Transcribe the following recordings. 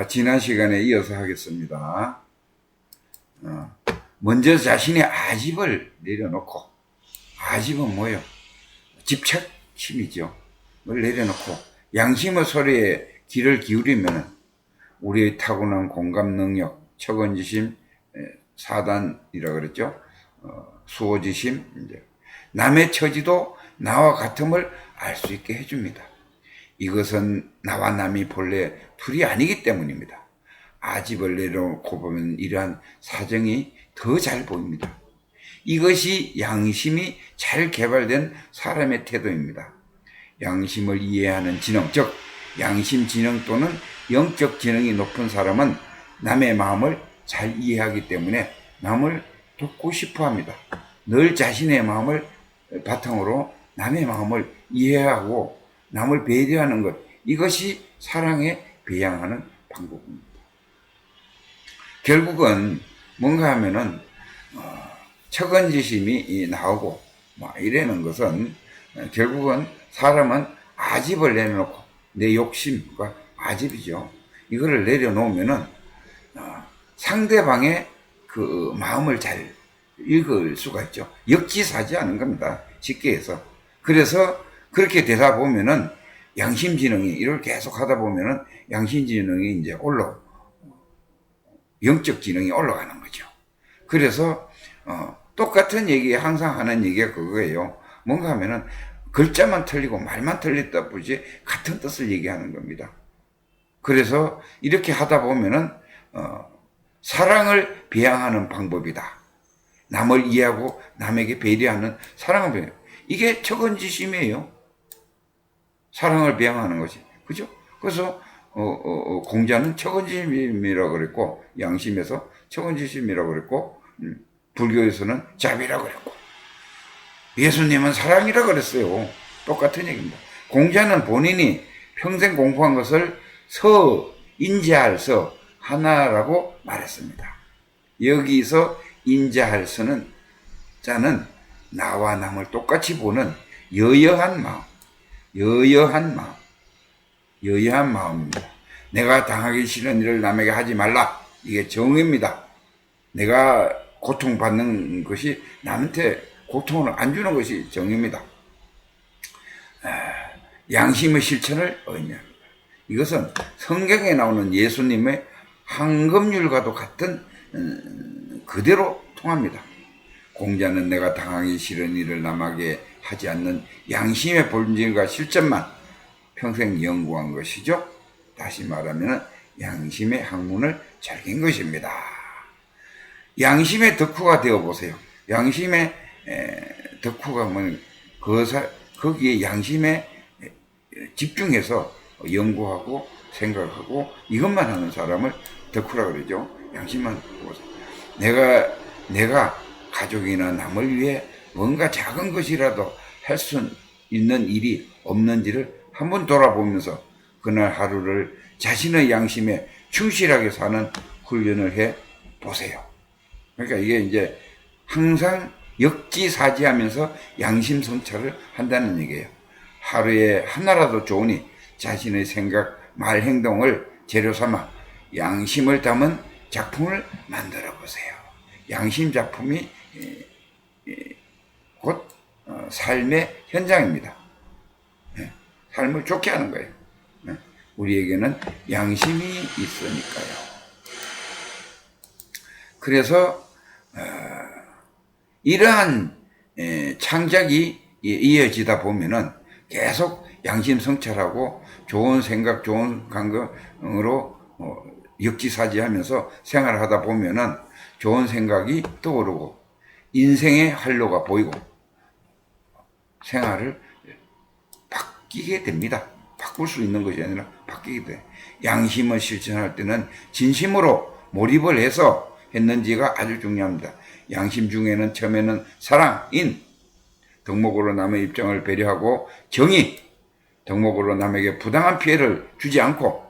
지난 시간에 이어서 하겠습니다. 먼저 자신의 아집을 내려놓고, 아집은 뭐예요? 집착심이죠. 그걸 내려놓고 양심의 소리에 귀를 기울이면 우리의 타고난 공감 능력, 척언지심, 사단이라 그랬죠. 수호지심, 이제 남의 처지도 나와 같음을 알 수 있게 해줍니다. 이것은 나와 남이 본래 둘이 아니기 때문입니다. 아집을 내려놓고 보면 이러한 사정이 더 잘 보입니다. 이것이 양심이 잘 개발된 사람의 태도입니다. 양심을 이해하는 지능, 즉 양심 지능 또는 영적 지능이 높은 사람은 남의 마음을 잘 이해하기 때문에 남을 돕고 싶어 합니다. 늘 자신의 마음을 바탕으로 남의 마음을 이해하고 남을 배려하는 것, 이것이 사랑에 배양하는 방법입니다. 결국은 뭔가 하면은 척언지심이 나오고 이러는 것은 결국은 사람은 아집을 내려놓고 내 욕심과 아집이죠. 이거를 내려놓으면은 상대방의 그 마음을 잘 읽을 수가 있죠. 역지사지하는 겁니다. 쉽게 해서. 그래서 그렇게 되다 보면은 양심지능이 이걸 계속 하다 보면은 양심지능이 이제 영적 지능이 올라가는 거죠. 그래서 똑같은 얘기 항상 하는 얘기가 그거예요. 뭔가 하면은 글자만 틀리고 말만 틀렸다 보지 같은 뜻을 얘기하는 겁니다. 그래서 이렇게 하다 보면은 사랑을 배양하는 방법이다. 남을 이해하고 남에게 배려하는 사랑을 배양. 이게 척언지심이에요. 사랑을 배양하는 것이. 그죠? 그래서 공자는 척언지심이라고 그랬고, 양심에서 척언지심이라고 그랬고, 불교에서는 자비라고 그랬고, 예수님은 사랑이라고 그랬어요. 똑같은 얘기입니다. 공자는 본인이 평생 공부한 것을 인자할 서 하나라고 말했습니다. 여기서 인자할 서는 자는 나와 남을 똑같이 보는 여여한 마음입니다. 내가 당하기 싫은 일을 남에게 하지 말라. 이게 정의입니다. 내가 고통받는 것이 남한테 고통을 안 주는 것이 정의입니다. 양심의 실천을 의미합니다. 이것은 성경에 나오는 예수님의 황금률과도 같은 그대로 통합니다. 공자는 내가 당하기 싫은 일을 남에게 하지 않는 양심의 본질과 실천만 평생 연구한 것이죠. 다시 말하면 양심의 학문을 즐긴 것입니다. 양심의 덕후가 되어보세요. 양심의 덕후가 뭐냐면 거기에 양심에 집중해서 연구하고 생각하고 이것만 하는 사람을 덕후라 그러죠. 양심만 보세요. 내가 가족이나 남을 위해 뭔가 작은 것이라도 할 수 있는 일이 없는지를 한번 돌아보면서 그날 하루를 자신의 양심에 충실하게 사는 훈련을 해 보세요. 그러니까 이게 이제 항상 역지사지하면서 양심 성찰을 한다는 얘기예요. 하루에 하나라도 좋으니 자신의 생각, 말, 행동을 재료 삼아 양심을 담은 작품을 만들어 보세요. 양심 작품이 곧 삶의 현장입니다. 삶을 좋게 하는 거예요. 우리에게는 양심이 있으니까요. 그래서 이러한 창작이 이어지다 보면은 계속 양심 성찰하고 좋은 생각, 좋은 감각으로 역지사지하면서 생활을 하다 보면은 좋은 생각이 떠오르고 인생의 활로가 보이고 생활을 바뀌게 됩니다. 바꿀 수 있는 것이 아니라 바뀌게 돼. 양심을 실천할 때는 진심으로 몰입을 해서 했는지가 아주 중요합니다. 양심 중에는 처음에는 사랑인, 덕목으로 남의 입장을 배려하고 정의, 덕목으로 남에게 부당한 피해를 주지 않고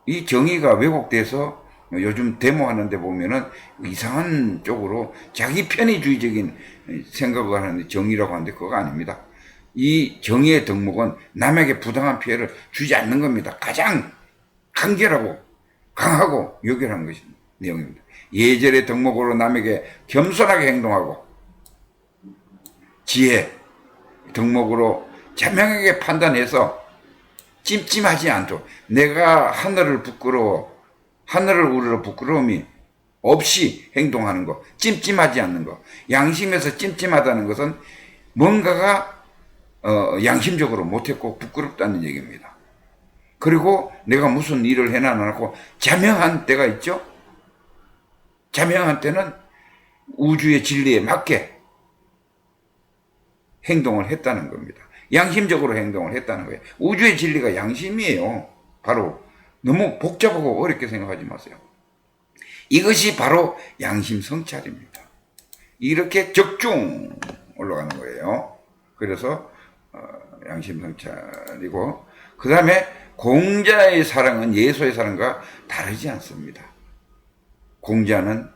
이 정의가 왜곡돼서 요즘 데모하는데 보면은 이상한 쪽으로 자기 편의주의적인 생각을 하는데 정의라고 하는데 그거 아닙니다. 이 정의의 덕목은 남에게 부당한 피해를 주지 않는 겁니다. 가장 간결하고 강하고 요결한 것이 내용입니다. 예절의 덕목으로 남에게 겸손하게 행동하고 지혜 덕목으로 자명하게 판단해서 찜찜하지 않도록 내가 하늘을 우러러 부끄러움이 없이 행동하는 것, 찜찜하지 않는 것. 양심에서 찜찜하다는 것은 뭔가가 양심적으로 못했고 부끄럽다는 얘기입니다. 그리고 내가 무슨 일을 해놔놓고 자명한 때가 있죠. 자명한 때는 우주의 진리에 맞게 행동을 했다는 겁니다. 양심적으로 행동을 했다는 거예요. 우주의 진리가 양심이에요. 바로 너무 복잡하고 어렵게 생각하지 마세요. 이것이 바로 양심 성찰입니다. 이렇게 적중 올라가는 거예요. 그래서 양심 성찰이고, 그 다음에 공자의 사랑은 예수의 사랑과 다르지 않습니다. 공자는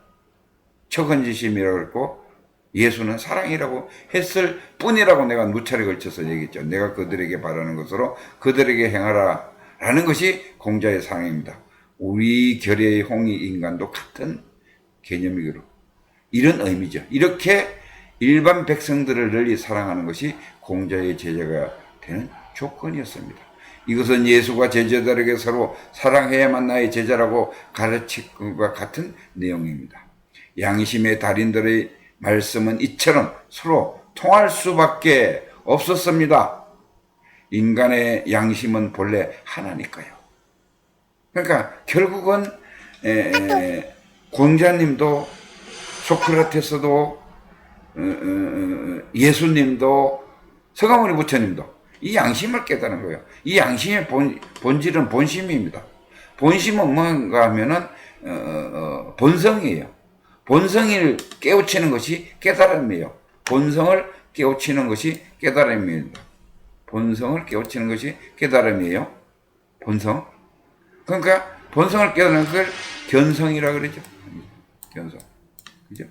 척언지심이라고 했고 예수는 사랑이라고 했을 뿐이라고 내가 누차례 걸쳐서 얘기했죠. 내가 그들에게 바라는 것으로 그들에게 행하라 라는 것이 공자의 사랑입니다. 우리 결의 홍익 인간도 같은 개념이기로 이런 의미죠. 이렇게 일반 백성들을 널리 사랑하는 것이 공자의 제자가 되는 조건이었습니다. 이것은 예수가 제자들에게 서로 사랑해야만 나의 제자라고 가르친 것과 같은 내용입니다. 양심의 달인들의 말씀은 이처럼 서로 통할 수밖에 없었습니다. 인간의 양심은 본래 하나니까요. 그러니까 결국은 공자님도 소크라테스도 예수님도 서가모니 부처님도 이 양심을 깨달은 거예요. 이 양심의 본질은 본심입니다. 본심은 뭔가 하면은 본성이에요. 본성을 깨우치는 것이 깨달음이에요. 본성을 깨우치는 것이 깨달음입니다. 본성을 깨우치는 것이 깨달음이에요. 본성. 그러니까 본성을 깨달는 걸 견성이라 그러죠. 견성. 그죠?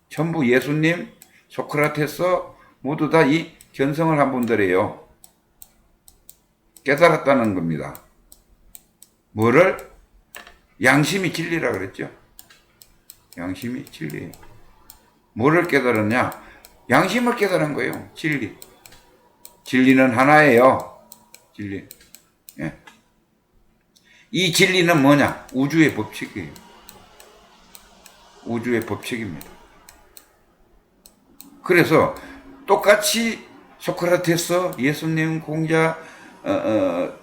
전부 예수님, 소크라테스 모두 다 이 견성을 한 분들이에요. 깨달았다는 겁니다. 뭐를? 양심이 진리라 그랬죠. 양심이 진리예요. 뭐를 깨달았냐? 양심을 깨달은 거예요. 진리. 진리는 하나예요. 진리. 예. 이 진리는 뭐냐? 우주의 법칙이에요. 우주의 법칙입니다. 그래서 똑같이 소크라테스, 예수님, 공자,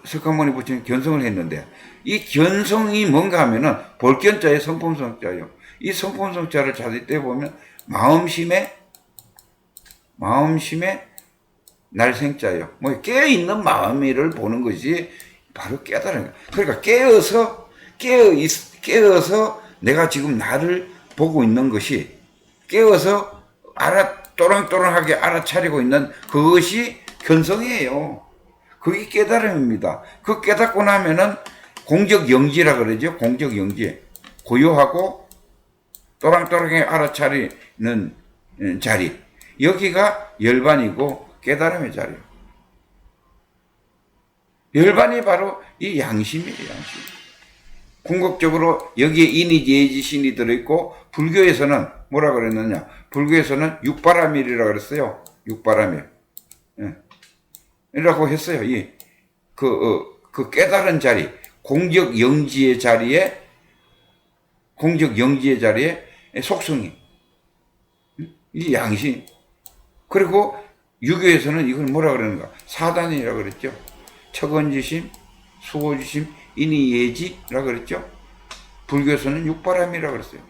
석가모니 부처님 견성을 했는데 이 견성이 뭔가 하면은 볼견자의 성품성자예요. 이 성품성자를 자세히 떼보면 마음심의 날생자예요. 뭐 깨어있는 마음을 보는 것이 바로 깨달은 거예요. 그러니까 깨어서 내가 지금 나를 보고 있는 것이 깨어서 또랑또랑하게 알아차리고 있는 그것이 견성이에요. 그게 깨달음입니다. 그 깨닫고 나면은 공적영지라 그러죠. 공적영지. 고요하고 또랑또랑하게 알아차리는 자리. 여기가 열반이고 깨달음의 자리예요. 열반이 바로 이 양심이에요. 양심. 궁극적으로 여기에 인이 예지 신이 들어있고 불교에서는 뭐라 그랬느냐? 불교에서는 육바라밀이라 그랬어요. 육바라밀. 예. 이라고 했어요. 그 깨달은 자리, 공적 영지의 자리에 속성이. 이 양심. 그리고 유교에서는 이걸 뭐라 그러는가? 사단이라 그랬죠. 척언지심, 수호지심, 인이예지라 그랬죠. 불교에서는 육바람이라 그랬어요.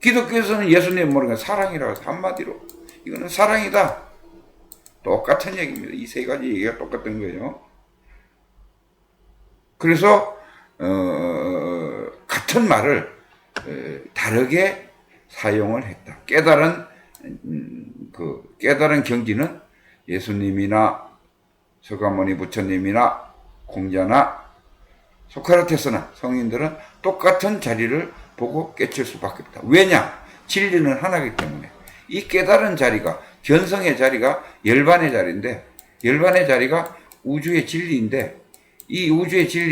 기독교에서는 예수님 뭐라 그래? 사랑이라고 해서 한마디로 이거는 사랑이다. 똑같은 얘기입니다. 이 세 가지 얘기가 똑같은 거예요. 그래서 같은 말을 다르게 사용을 했다. 깨달은 경지는 예수님이나 석가모니 부처님이나 공자나 소크라테스나 성인들은 똑같은 자리를 보고 깨칠 수밖에 없다. 왜냐? 진리는 하나이기 때문에. 이 깨달은 자리가, 견성의 자리가 열반의 자리인데, 열반의 자리가 우주의 진리인데, 이 우주의 진리는